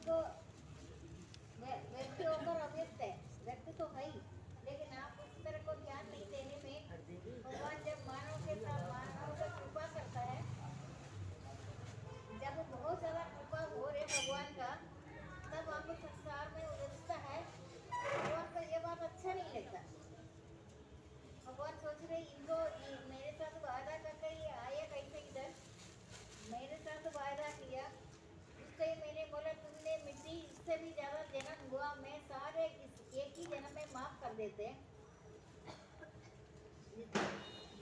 को व्यक्ति होकर अव्यक्त है, व्यक्त तो है ही, लेकिन आप उस तरह को ध्यान नहीं देने में भगवान जब मानव के साथ मानव का कृपा करता है, जब बहुत ज्यादा कृपा हो रहे भगवान का, तब आपको संसार में उलझता है। भगवान को ये बात अच्छा नहीं लगता। भगवान सोच रहे इनको मेरे साथ वादा करके ये आए कैसे इधर, मेरे साथ वादा किया, उससे मैंने बोला तुमने मिट्टी इससे भी ज्यादा जन्म हुआ, मैं सारे एक ही जन्म में माफ कर देते।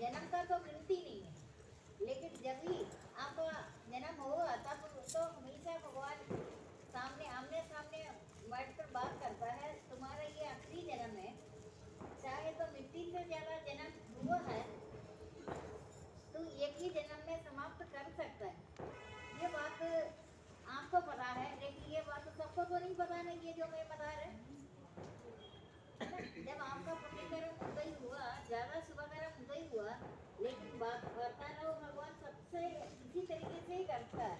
जन्म का तो गिनती नहीं है, लेकिन जब भी आपका जन्म होगा तब तो हमेशा भगवान सामने आमने सामने बैठकर बात करता है, तुम्हारा ये आखिरी जन्म है, चाहे तो मिट्टी से ज्यादा जन्म हुआ है तो एक ही जन्म में समाप्त कर सकता है। ये बात आपको पता है, लेकिन ये बात तो सबको तो नहीं पता ना, ये जो मैं बता रहे। जब आपका पुण्य कर्म उदय हुआ, ज्यादा शुभ कर्म उदय हुआ, लेकिन बात वर्ताना भगवान सबसे इसी तरीके से ही करता है।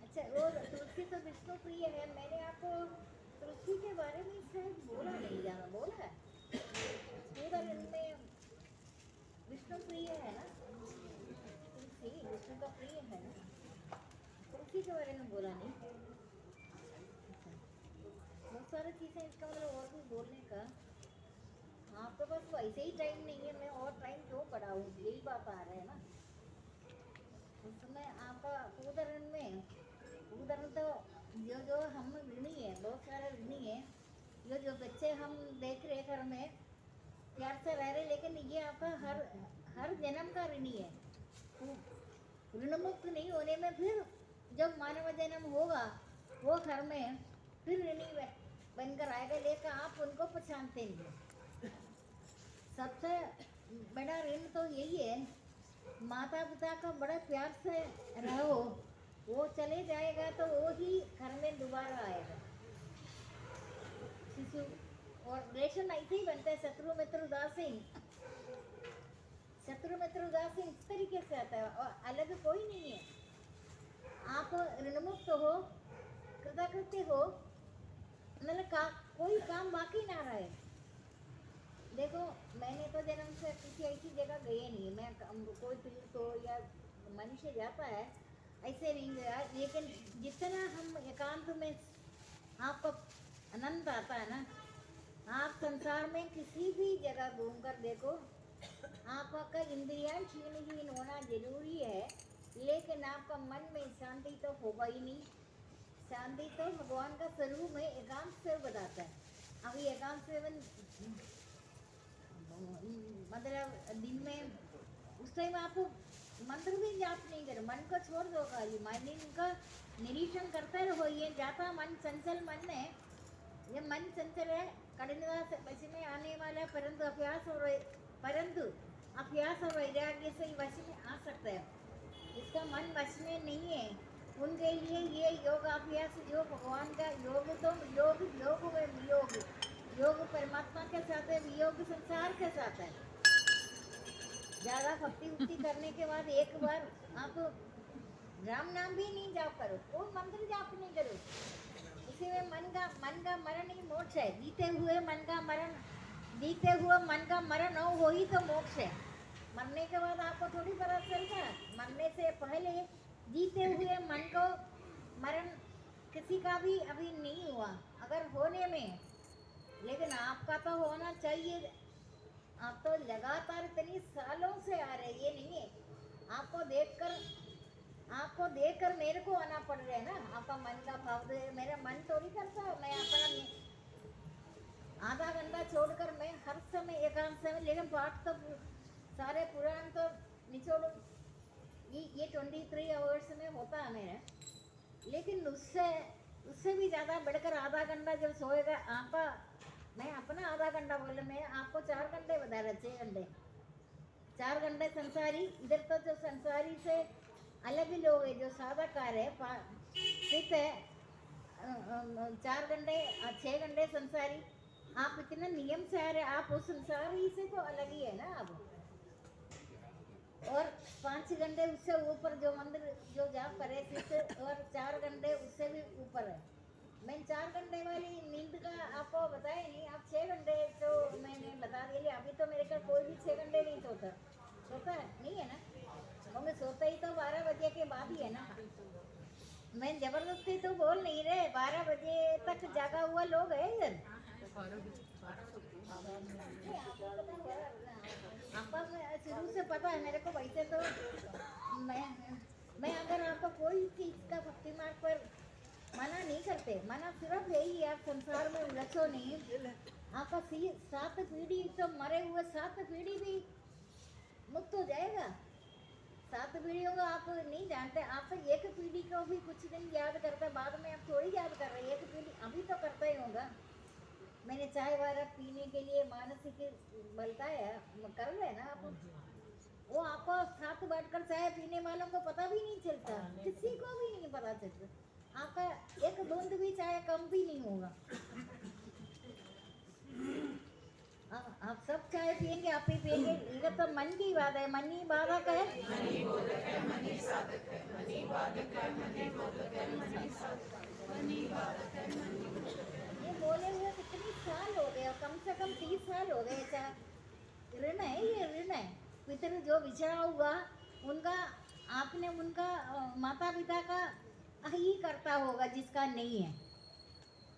अच्छा, वो तुलसी तो विष्णु प्रिय है, मैंने आपको तुलसी के बारे में शायद बोला नहीं, जाना बोला है पूरा में विष्णु प्रिय है ना, तुलसी विष्णु का प्रिय है ना, तुलसी के बारे में बोला नहीं। बहुत सारी चीजें, इसका मतलब और भी बोलने का, आपके पास वैसे ही टाइम नहीं है, मैं और टाइम क्यों पढ़ाऊँ, यही बात आ रहा है ना। उस समय आपका उदाहरण में, उदाहरण तो जो हम ऋणी है, बहुत सारे ऋणी है, जो बच्चे हम देख रहे घर में प्यार से रह रहे, लेकिन ये आपका हर जन्म का ऋणी है। ऋण मुक्त नहीं होने में फिर जब मानव जन्म होगा वो घर में फिर ऋणी बनकर आएगा, लेकर आप उनको पहचानते नहीं। सबसे बड़ा ऋण तो यही है, माता पिता का बड़ा प्यार से रहो, वो चले जाएगा तो वो ही घर में दोबारा आएगा। शिशु और रिलेशन ऐसे ही बनते हैं, शत्रु मित्र उदासीन, शत्रु मित्र उदासीन इस तरीके से आता है, और अलग कोई नहीं है। आप ऋणमुक्त हो, कृतकृत्य हो, मतलब कोई काम बाकी ना रहे। देखो मैंने तो जन्म से किसी ऐसी जगह गए नहीं, मैं कोई तीर्थ हो या मनुष्य जाता है ऐसे नहीं गया, लेकिन जितना हम एकांत में आपको आनंद आता है ना, आप संसार में किसी भी जगह घूम कर देखो, आपका इंद्रियां क्षीणहीन होना जरूरी है, लेकिन आपका मन में शांति तो होगा ही नहीं। शांति तो भगवान का स्वरूप में एकांत से बताता है। अभी एकांत सेवन मतलब दिन में उस टाइम आपको मंत्र भी जाप नहीं करो, मन को छोड़ दो, खाली मन का निरीक्षण करते रहो। ये जाता मन चंचल मन है, ये मन चंचल है, कठिनता से वश में आने वाला, परंतु अभ्यास और वैराग्य से वश में आ सकता है। इसका मन वश में नहीं है, उनके लिए ये योगाभ्यास, जो भगवान का योग, तो योग में वियोग, योग परमात्मा के साथ है, वियोग संसार के साथ है। ज्यादा भक्ति उक्ति करने के बाद एक बार आप राम नाम भी नहीं जाप करो, कोई मंत्र जाप नहीं करो, उसी में मन का मरण ही मोक्ष है। जीते हुए मन का मरण हो ही तो मोक्ष है। मरने के बाद आपको थोड़ी पता चलता है, मरने से पहले जीते हुए मन को मरण किसी का भी अभी नहीं हुआ, अगर होने में, लेकिन आपका तो होना चाहिए। आप तो लगातार इतनी सालों से आ रहे, ये नहीं है आपको देखकर मेरे को आना पड़ रहा है ना। आपका मन का भाव दे, मेरा मन थोड़ी करता है, मैं अपना आधा घंटा छोड़कर मैं हर समय एकांत समय, लेकिन पाठ तो सारे पुराण तो निचोड़ ये 23 आवर्स में होता है मेरा, लेकिन उससे भी ज़्यादा बढ़कर आधा घंटा जब सोएगा आपका, आधा घंटा बोले, मैं आपको 4 घंटे बता रहा, 6 घंटे, 4 घंटे संसारी। इधर तो जो संसारी से अलग ही लोग है, जो साधाकार है, सिख है, 4 घंटे 6 घंटे संसारी। आप इतने नियम से आ रहे, आप उस संसारी से तो अलग ही है ना आप। और 5 घंटे उससे ऊपर जो मंदिर जो जाप करे सिख, और 4 घंटे उससे भी ऊपर है। मैं 4 घंटे वाली नींद का आपको बताया नहीं, आप 6 घंटे तो मैंने बता दिया। अभी तो मेरे का कोई भी 6 घंटे नहीं सोता है, नहीं है ना, वो मैं सोता ही तो 12 बजे के बाद ही है ना। मैं जबरदस्ती तो बोल नहीं रहे, 12 बजे तक जागा हुआ लोग है इधर। आपका शुरू से पता है मेरे को, वैसे तो मैं अगर आपको कोई चीज का भक्ति मार्ग पर मना नहीं करते, मना सिर्फ यही है, आप संसार में उलझो नहीं। आपका 7 पीढ़ी तो मरे हुए 7 पीढ़ी भी मुक्त हो जाएगा। 7 पीढ़ियों को आप नहीं जानते, आप तो एक पीढ़ी को भी कुछ दिन याद करते, बाद में आप थोड़ी याद कर रहे हैं। एक पीढ़ी अभी तो करता ही होगा। मैंने चाय वारा पीने के लिए मानसिक बलता है, कर रहे ना आप, वो आपको साथ बैठकर चाय पीने वालों को पता भी नहीं चलता, किसी को भी नहीं पता चलता। आपका एक बूंद भी चाय कम भी नहीं होगा। आप सब चाय पियेंगे, आप ही पियेंगे, ये तो मन की बात है। मन ही बाधक है, ये बोले हुए कितनी साल हो गए, कम से कम 30 साल हो गए। चाहे ऋण है, ये ऋण है। पितर जो बिछड़ा हुआ उनका, आपने उनका माता पिता का ही करता होगा, जिसका नहीं है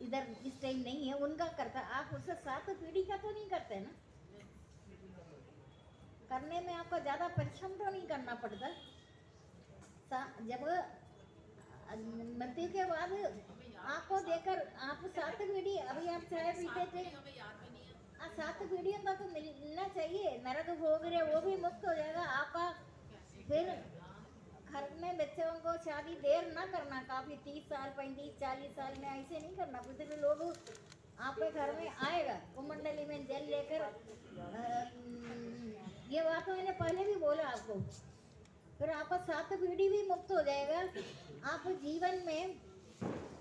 इधर इस टाइम नहीं है, उनका करता। आप उससे 7 पीढ़ी का तो नहीं करते ना। करने में आपको ज्यादा परिश्रम तो नहीं करना पड़ता। जब मृत्यु के बाद आपको देकर आप 7 पीढ़ी, अभी आप चाय पीते थे, 7 पीढ़ियों का तो मिलना चाहिए। नरक भोग रहे वो भी मुक्त हो जाएगा आपका। फिर घर में बच्चों को शादी देर ना करना, काफी 30 साल 35 40 साल में ऐसे नहीं करना। फिर लोग आपके घर में आएगा कुमंडली में जल लेकर। ये बात तो मैंने पहले भी बोला आपको। फिर आपका 7 पीढ़ी भी मुक्त हो जाएगा। आप जीवन में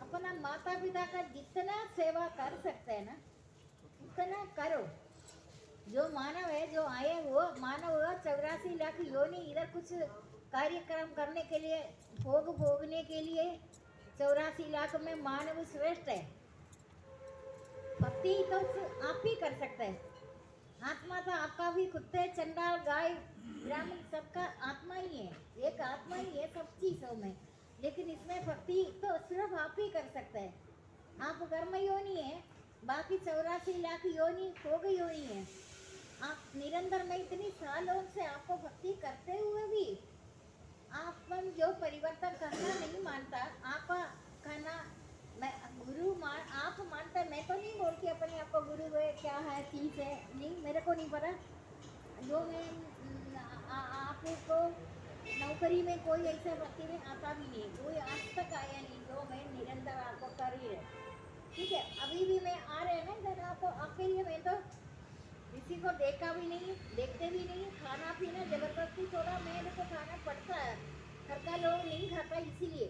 अपना माता पिता का जितना सेवा कर सकते हैं ना, उतना करो। जो मानव है, जो आए वो मानव हुआ 84 लाख योनि इधर कुछ कार्यक्रम करने के लिए, भोग भोगने के लिए 84 लाख में मानव श्रेष्ठ है। भक्ति तो आप ही कर सकते हैं। आत्मा तो आपका भी खुद है, चंडाल गाय ब्राह्मण सबका आत्मा ही है, एक आत्मा ही है सब चीजों में। लेकिन इसमें भक्ति तो सिर्फ आप ही कर सकते हैं। आप कर्म योनि है, बाकी 84 लाख योनि भोग योनि है। आप निरंतर में इतनी सालों से आपको भक्ति करते हुए भी आपन जो परिवर्तन करना नहीं मानता, आपका कहना मैं गुरु आप मानते, मैं तो नहीं बोलती अपने आपको गुरु है क्या है चीज है, नहीं, मेरे को नहीं पता। जो मैं आपको नौकरी में कोई ऐसा भक्ति में आता भी नहीं, कोई आज तक आया नहीं जो मैं निरंतर आपको कर ही रहे। ठीक है, अभी भी मैं आ रहे हैं ना इधर, आपको आपके लिए मैं तो किसी को देखा भी नहीं, देखते भी नहीं। खाना पीना जबरदस्ती थोड़ा मेरे को खाना पड़ता है, घर का लोग नहीं खाता इसीलिए।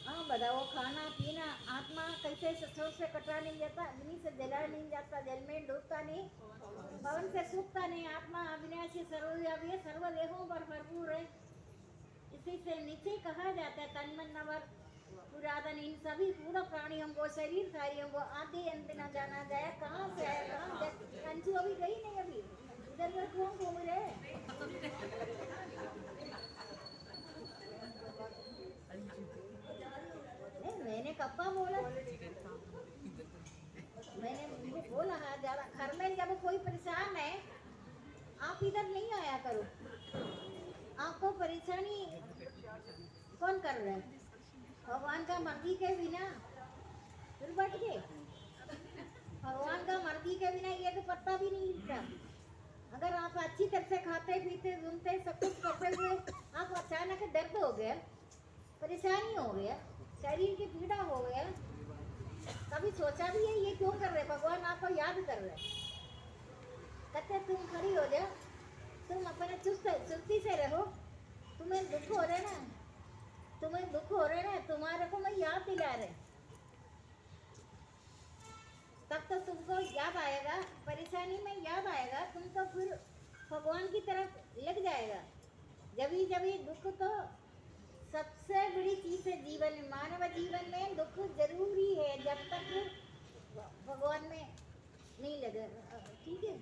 हाँ बताओ, खाना पीना आत्मा कैसे ससुर से कटा नहीं जाता, अग्नि से जला नहीं जाता, जल में डूबता नहीं, पवन से सूखता नहीं। आत्मा अविनाशी सर्वव्यापी है, सर्वदेहों पर भरपूर है। इसी से नीचे कहा जाता है तन मन नवर पुरातन, इन सभी पूर्ण प्राणियों को, शरीरधारियों को आदि अंत न जाना जाए। कहाँ से है, कहाँ अंशु अभी गई नहीं, अभी इधर उधर कौन घूम रहे। मैंने कब्बा बोला, मैंने बोला है ज्यादा घर में जब कोई परेशान है आप इधर नहीं आया करो। आपको परेशानी कौन कर रहा है? भगवान का मर्जी के बिना फिर बैठ गए। भगवान का मर्जी के बिना एक पत्ता भी नहीं हिलता। अगर आप अच्छी तरह से खाते पीते घूमते सब कुछ करते हुए आप अचानक दर्द हो गया, परेशानी हो गया, शरीर की पीड़ा हो गया, कभी सोचा भी है ये क्यों कर रहे, भगवान आपको याद कर रहे। कहते तुम खड़ी हो जाओ, तुम अपने चुस्ती से रहो, तुम्हें दुख हो रहा है ना, तुम्हें दुख हो रहा है ना, तुम्हारे को मैं याद दिला रहे, तब तो तुमको याद आएगा, परेशानी में याद आएगा, तुमको फिर भगवान की तरफ लग जाएगा। जब ही दुख तो सबसे बड़ी चीज है जीवन में, मानव जीवन में दुख जरूरी है, जब तक भगवान में नहीं लगे। ठीक है।